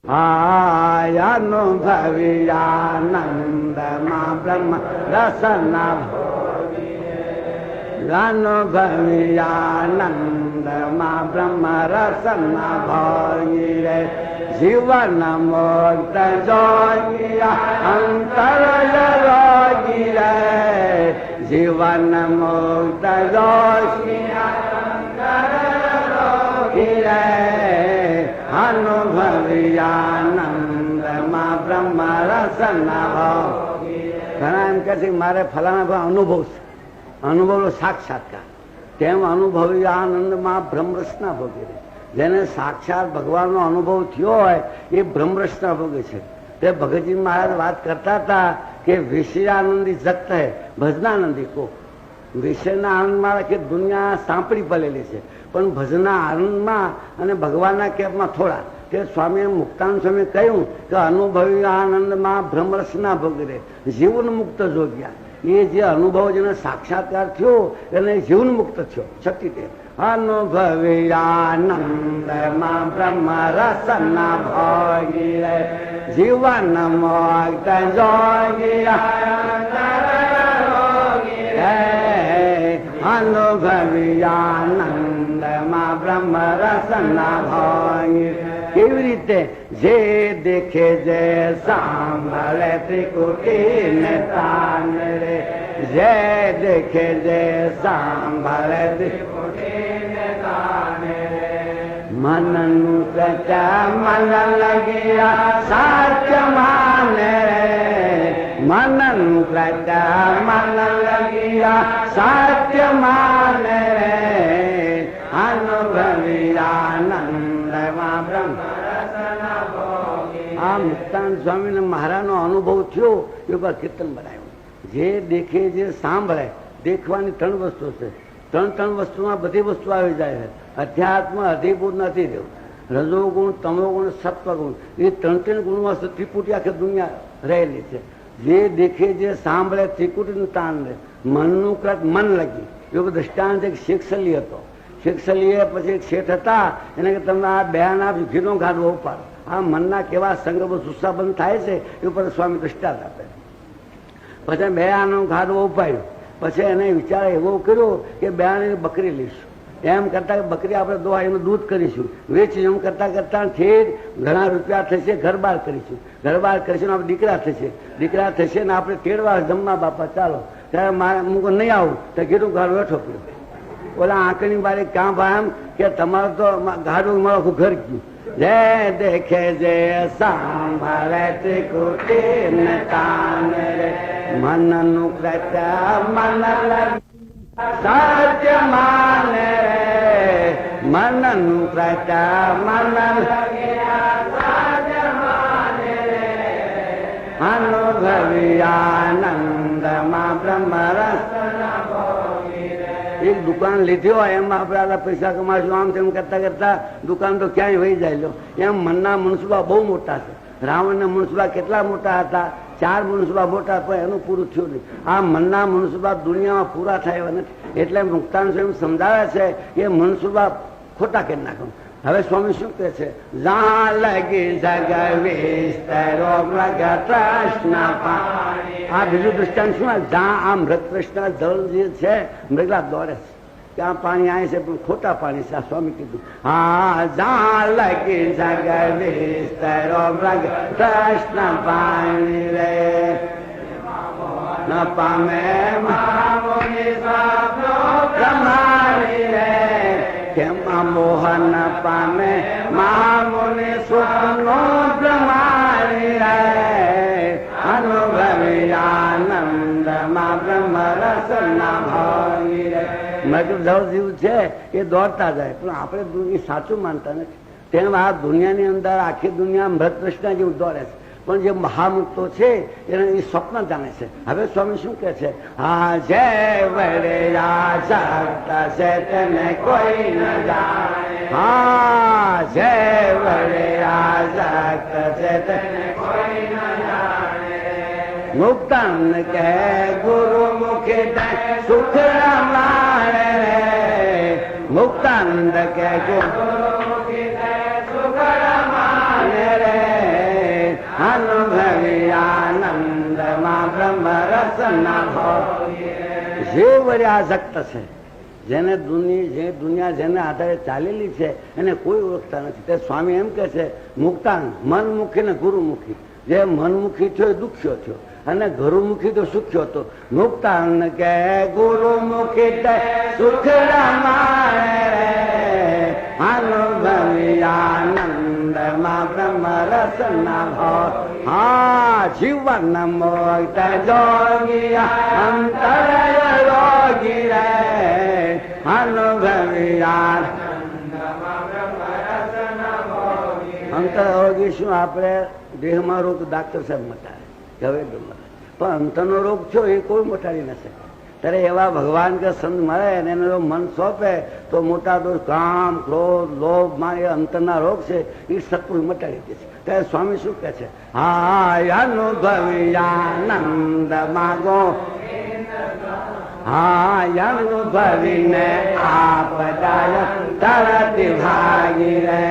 અનુભવ્યાનંદમાં બ્રહ્મ રસના અનુભવ્યાનંદમાં બ્રહ્મ રસના ભોગી રે જીવન મુક્ત જોગિયા અંતર રોગી રે જીવન મુક્ત જોગિયા રે અનુભવ્યાનંદમાં બ્રહ્મ રસના ભોગી. ઘણા એમ કહે છે મારે ફલાણા ભાઈ અનુભવ છે, અનુભવનો સાક્ષાત્કાર. તેમ અનુભવી આનંદમાં બ્રહ્મરસના ભોગે. જેને સાક્ષાત ભગવાનનો અનુભવ થયો હોય એ બ્રહ્મરસના ભોગે છે. તે ભગતજી મહારાજ વાત કરતા હતા કે વિષયાનંદી જગત હે ભજનાનંદી કો. વિષયના આનંદમાં કે દુનિયા સાંપડી પડેલી છે, પણ ભજના આનંદમાં અને ભગવાનના કેપમાં થોડા. તે સ્વામીએ મુક્તાનંદ સ્વામીએ કહ્યું કે અનુભવી આનંદમાં બ્રહ્મરસના ભોગે રે જીવન મુક્ત જોગ્યા. એ જે અનુભવ જેને સાક્ષાત્કાર થયો એને જીવન મુક્ત થયો. શક્તિ તે અનુભવી આનંદમાં બ્રહ્મ રસના ભોગી રે જીવન મુક્ત જોગિયા અનુભવી આનંદમાં બ્રહ્મ રસના ભોગી. કેવી રીતે? જે દેખે જે સાંભળે ત્રિકુટી ને તાન રે જે દેખે જે સાંભળે ત્રિકુટી ને તાન રે મનનું પ્રત્યા મન લગિયા સાચા માને રે મનનું પ્રત્યા મન લગિયા સાચા માને રે અનુભવી આનંદમાં બ્રહ્મ. આ મુક્તાનંદ સ્વામીને મહારાજનો અનુભવ થયો એ ઉપર કીર્તન બનાવ્યું. જે દેખે જે સાંભળે. દેખવાની ત્રણ વસ્તુ છે. ત્રણ વસ્તુમાં બધી વસ્તુ આવી જાય છે. અધ્યાત્મ અધિભૂત નથી રહેવું. રજોગુણ તમોગુણ સત્વગુણ એ ત્રણ ગુણમાં ત્રિપુટી આખી દુનિયા રહેલી છે. જે દેખે જે સાંભળે ત્રિકુટીનું તાન રહે મનનું કૃત મન લગી. એવું દ્રષ્ટાંત એક શેખસલી હતો. શેખસલીએ પછી એક શેઠ હતા એને કે તમે આ બેના ઘીનો ગાડવો ઉપાડો. આ મનના કેવા સંગમ સુસાબંધ થાય છે એ ઉપર સ્વામી દૃષ્ટાંત આપે. પછી બે આનો ગાડવો ઉપાડ્યો. પછી એને વિચાર એવો કર્યો કે બે આને બકરી લઈશું. એમ કરતા બકરી આપણે દોવા એનું દૂધ કરીશું, વેચીશું. એમ કરતા કરતા ઠેઠ ઘણા રૂપિયા થશે, ઘર બાર કરીશું. ઘર બાર કરીશું આપણે દીકરા થશે. દીકરા થશે ને આપણે તેડવા જમવા બાપા ચાલો. ત્યારે મારે હું નહીં આવું તો કીધું ઘર બેઠો પડ્યો. ઓલા આંકણી બારે કાં ભાઈ એમ કે તમારું તો ગાડું મારું ઘર ગયું. જે દેખે જે સાંભળે ત્રિકુટી ને તાન રે મનનું પ્રત્યા મન સત્ય માને રે મનનું પ્રત્યા મન અનુભવી આનંદમાં બ્રહ્મરસ. એક દુકાન લીધી હોય એમાં આપણે પૈસા કમાશું આમ તેમ કરતા કરતા દુકાન તો ક્યાંય વહી જાય લો. એમ મનના મનસુબા બહુ મોટા છે. રાવણના મનસુબા કેટલા મોટા હતા? 4 મનસુબા મોટા, પણ એનું પૂરું થયું નહીં. આ મનના મનસુબા દુનિયામાં પૂરા થાય એવા નથી. એટલે મુક્તાનંદ સ્વામી સમજાવે છે કે મનસુબા ખોટા કરી નાખો. હવે સ્વામી શું કહે છે? જા લગી જગ વિસ્તરો મૃગ કૃષ્ણ પાણી. આ બીજું દૃષ્ટાંત શું? જા આ મૃગ કૃષ્ણ જળ જે છે મૃગલા દોડે છે કે આ પાણી આવે છે પણ ખોટા પાણી છે. આ સ્વામી કીધું હા જા લગી જગ વિસ્તરો મૃગ કૃષ્ણ પાણી રે ન પામે બ્રહ્માણી રે કેમાં મોહન પામે મહામુનિ સ્વપ્નો બ્રહ્માણી રે અનુભવી આનંદમાં બ્રહ્મ રસના ભાવી રે. મગર જીવ છે એ દોડતા જાય પણ આપણે એ સાચું માનતા નથી. તેમ આ દુનિયાની અંદર આખી દુનિયા મૃત કૃષ્ણ જેવું દોડે છે. પણ જે મહામુક્તો છે એને એ સ્વપ્ન જાણે છે. હવે સ્વામી શું કે છે? હા જય વડે રાજા છે તેને કોઈ ન જાણે. હા જય વડે રાજા છે તેને કોઈ ન જાણે. મુક્તાનંદ કહે ગુરુ મુખે સુખ રમાણે રે. મુક્તાનંદ કહે ગુરુ મુખે સુખ રમાણે રે અનુભવી આનંદમાં બ્રહ્મ રસના ભોગીએ. જે વરે આસક્ત છે, જેને દુનિયા જેને આધારે ચાલેલી છે એને કોઈ ઓળખતા નથી. તે સ્વામી એમ કે છે મુક્તાન મનમુખી ને ગુરુમુખી. જે મનમુખી થયો એ દુખ્યો થયો અને ગુરુમુખી તો સુખ્યો હતો. મુક્તાન કે ગુરુમુખી સુખ રમાડે અનુભવી આનંદમાં બ્રહ્મ રસના ભાવ. હા જીવન મોક્ત જોગિયા અંતર યોગી રે અનુભવી અંતર યોગી. શું આપણે દેહમાં રોગ ડાક્ટર સાહેબ મટાડે હવે પણ અંતરનો રોગ છો એ કોઈ મટાડી ન શકે. ત્યારે એવા ભગવાન કે સંત મળે અને એને મન સોંપે તો મોટા દોષ કામ ક્રોધ લોભ માં એ અંતરના રોગ છે એ સત્પુરુષ મટાડી દે છે. ત્યારે સ્વામી શું કે છે? હા અનુભવી આનંદ માગો. હા અનુભવીને આપદાય તરત ભાગી રે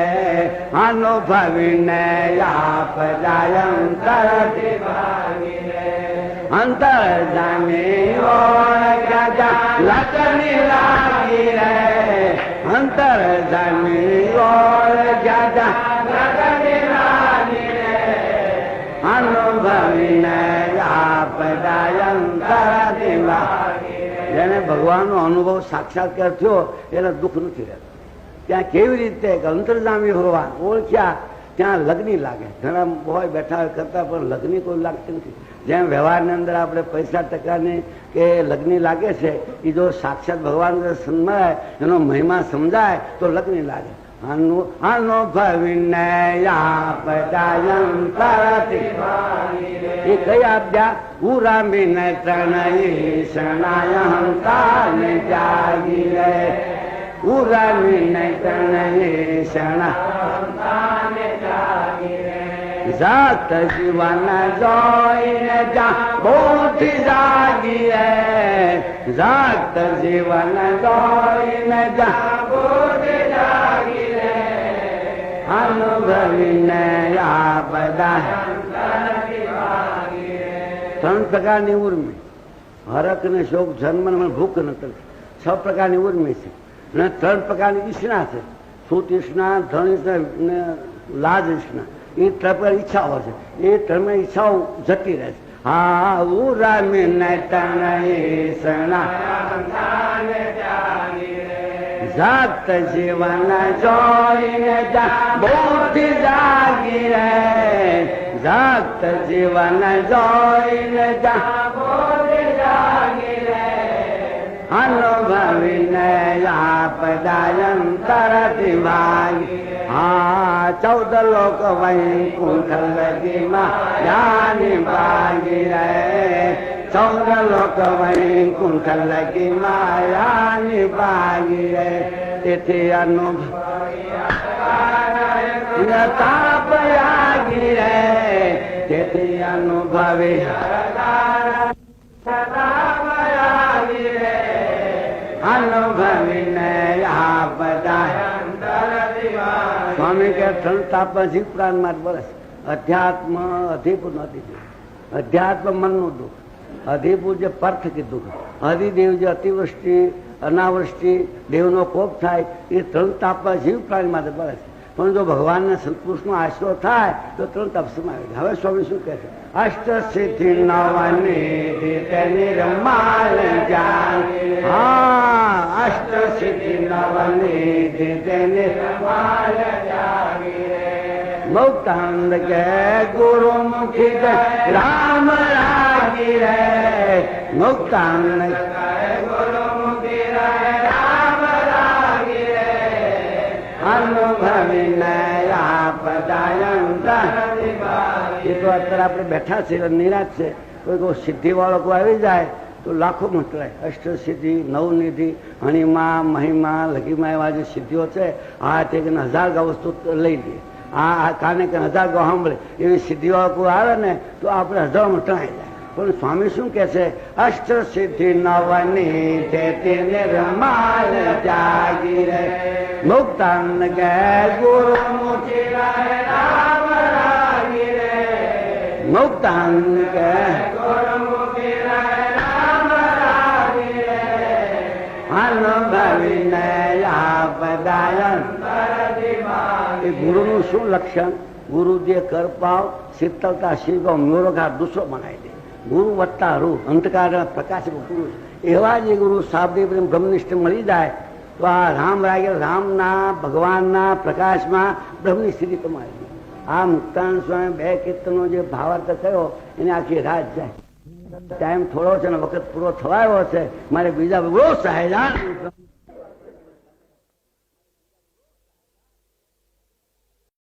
અનુભવીને આપદાય તરત ભાગી રે અંતર જામી ઓળખ્યા લગની લાગી રે અંતર જામી ઓળખ્યા લગની લાગી રે અનુભવીને આપદાય તરત ભાગી. જેને ભગવાનનો અનુભવ સાક્ષાત્કાર થયો એને દુઃખ નથી રહેતું. ત્યાં કેવી રીતે અંતર્જામી ભગવાન ઓળખ્યા ત્યાં લગ્ની લાગે. ઘણા હોય બેઠા કરતા પણ લગ્ની કોઈ લાગતી નથી. જેમ વ્યવહારની અંદર આપણે પૈસા ટકાની કે લગ્ની લાગે છે એ જો સાક્ષાત ભગવાન સમજાય એનો મહિમા સમજાય તો લગ્ની લાગે. અનુભવીને એ કઈ આપ્યા ઉરામીને ત્રણય હંતાને જાગી રે ઉરામીને ત્રણય શરણાને જાગી રે જાત જીવન જોઈને જા બોધી જાગી રે જાત જીવન જોઈને જા બોધી જાગી રે અનુભવીને આ બધા ત્રણ પ્રકારની ઉર્મિ હરક ને શોક જન્મ ભૂખ ન 6 પ્રકારની ઉર્મિ છે અને 3 પ્રકારની ઈચ્છના છે. સુત ઈચ્છના ધન ઈચ્છના લાજ ઈચ્છના એ 3 પ્રકારની ઈચ્છાઓ છે. એ 3 ઈચ્છાઓ જતી રહે છે. હા ઉરામીને તનય જાત જીવન જોઈને જા બુદ્ધિ જાગી રે જાત જીવન જોઈને જા બુદ્ધિ જાગી રે અનુભવીને આપદાયંતરથી ભાગી. હા 14 લોક વૈકુંઠ લગીમાં જાની ભાગી રે 14 લોક વૈકુંઠ લગીમાં જાની ભાગી રે. તેથી અનુભવ તાપ લાગી રે તેથી અનુભવી અનુભવીને આપદા. સ્વામી કે ત્રણ તાપમાં જીવ પ્રાણ માં બરસ. અધ્યાત્મ અધિપુર નથી. અધ્યાત્મ મનનું દુઃખ, અધિપુર જે પર્થકી દુઃખ, અધિદેવ જે અતિવૃષ્ટિ અનાવૃષ્ટિ દેવનો કોપ થાય એ 3 તાપમાં જીવ પ્રાણી માટે બરસ. પણ જો ભગવાનને સંતપુરુષનો આશરો થાય તો 3 તાપ સમાવી. હવે સ્વામી શું કહે છે? અષ્ટ સિદ્ધિ નવનિધિ નિર્માલ જાન. હા અષ્ટ સિદ્ધિ નવનિધિ નિર્માલ મુક્તાનંદ કે ગુરુમુખી કે રામ લાગી રે મુક્તાનંદ ગુરુમુખી રામ લાગી રે અનુભવીને આપદાયંત. એ તો અત્યારે આપણે બેઠા છીએ નિરાશ છે. કોઈ સિદ્ધિ વાળો કોઈ આવી જાય તો લાખો મંત્રાય. અષ્ટ સિદ્ધિ નવનિધિ હણીમાં મહિમા લઘીમાં એવા જે સિદ્ધિઓ છે આ તે 1000 ગા વસ્તુ લઈ લઈએ. આ કાને કે 1000 ગા સાંભળે એવી સિદ્ધિઓ કોઈ આવે ને તો આપણે હજારોમાં ટણાઈ જાય. પણ સ્વામી શું કે છે? અષ્ટ સિદ્ધિ નવનિધિ નિર્માલ જાગી રે મુક્તાન કે ગુરુમુખી રામ લાગી રે મુક્તાંગ એ ગુરુનું શું લક્ષણ? ગુરુ જે કરપાવ શીતળતા શિવમ નિરોગા દુસરો બનાવી દે. ગુરુ વત્તા રૂ અંધકાર પ્રકાશ પુરુષ એવા જે ગુરુ શાબ્દિક બ્રહ્મનિષ્ઠ મળી જાય તો આ રામ રાગે રામના ભગવાનના પ્રકાશમાં બ્રહ્મની સ્થિતિ કમાય. આ મુક્તાનંદ સ્વામી 2 કીર્તનો જે ભાવાર્થ થયો એને આખી રાત જાય. ટાઈમ થોડો છે ને વખત પૂરો થવાયો છે. મારે બીજા બહુ સહેજાન